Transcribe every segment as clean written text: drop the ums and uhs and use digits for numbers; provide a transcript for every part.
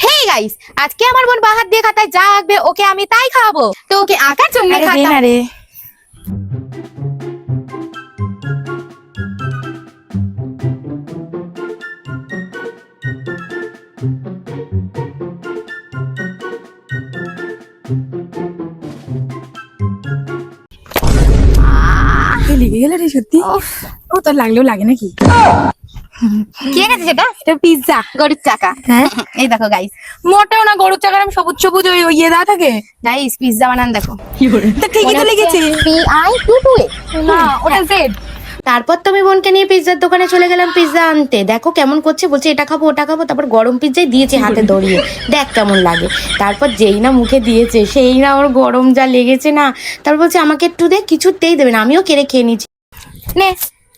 Hey guys, আজকে আমার বোন বাহাত দিয়ে খাতায় যা আঁকবে ওকে আমি তাই খাওয়াবো। তো ওকে আঁকার জন্য খাতা রে লেগে গেল রে সত্যি। ও তোর লাগলেও লাগে নাকি? কি এনেছে সেটা? এটা পিজ্জা। গরুর চাকা। হ্যাঁ এই দেখো গাইস, মোটেও না, গরুর চাকার আমি সবুজ সবুজ ওই ইয়ে দেওয়া থাকে। গাইস পিজ্জা বানান দেখো। তা ঠিকই তো লেগেছে। PI22 না ওটা জেড। তারপর তো আমি বোনকে নিয়ে পিজ্জার দোকানে চলে গেলাম পিজ্জা আনতে। দেখো কেমন করছে, বলছে এটা খাবো ওটা খাবো, তারপর গরম পিজ্জাই দিয়েছে হাতে ধরিয়ে, দেখ কেমন লাগে। তারপর যেই না মুখে দিয়েছে সেই না ওর গরম যা লেগেছে না, তারপর বলছে আমাকে একটু দে, কিছুতেই দেবে না। আমিও কেড়ে খেয়ে নিয়েছি। নে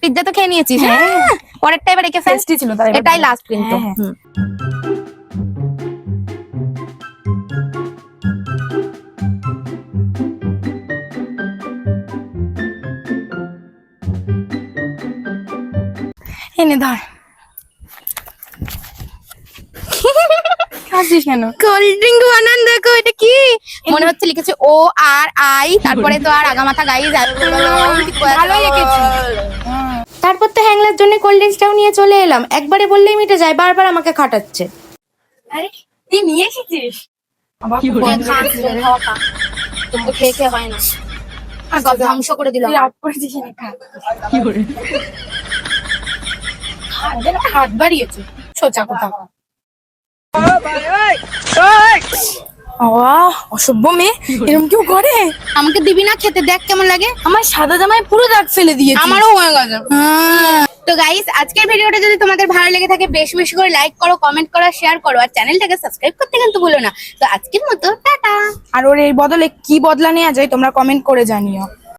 পিজ্জা তো খেয়ে নিয়েছিস, হ্যাঁ পরেরটা এবার রেখে ফেল। টেস্টি ছিল তাই এটাই লাস্ট কিন্তু। হ্যাঁ। হুম। এনে ধর। খাচ্ছিস কেন? কোল্ড ড্রিঙ্ক বানান দেখো, এটা কি মনে হচ্ছে লিখেছে ORI, তারপরে তো আর আগামাথা গাইজ। ভালোই এঁকেছি। তারপর তো হ্যাংলার জন্য কোল্ড ড্রিঙ্কসটাও নিয়ে চলে এলাম। একবারে বললেই মিটে যায়, বারবার আমাকে খাটাচ্ছে। আরে তুই নিয়ে এসেছিস? আবার খেয়ে খেয়ে হয় না, সব ধ্বংস করে দিলাম। তুই রাগ করেছিস না, খা। হাত বাড়িয়েছে সোজা কথা। অসভ্য মেয়ে, এরকম কেউ করে? আমাকে দিবি না খেতে? দেখ কেমন লাগে। আমার সাদা জামায় পুরো দাগ ফেলে দিয়েছে। আমারও হয়ে গেছে। তো গাইস, আজকের ভিডিওটা যদি তোমাদের ভালো লেগে থাকে বেশি বেশি করে লাইক করো, কমেন্ট করো, শেয়ার করো, আর চ্যানেলটাকে সাবস্ক্রাইব করতে কিন্তু ভুলো না। তো আজকের মতো টাটা। আর ওর এই বদলে কি বদলা নেওয়া যায় তোমরা কমেন্ট করে জানিও।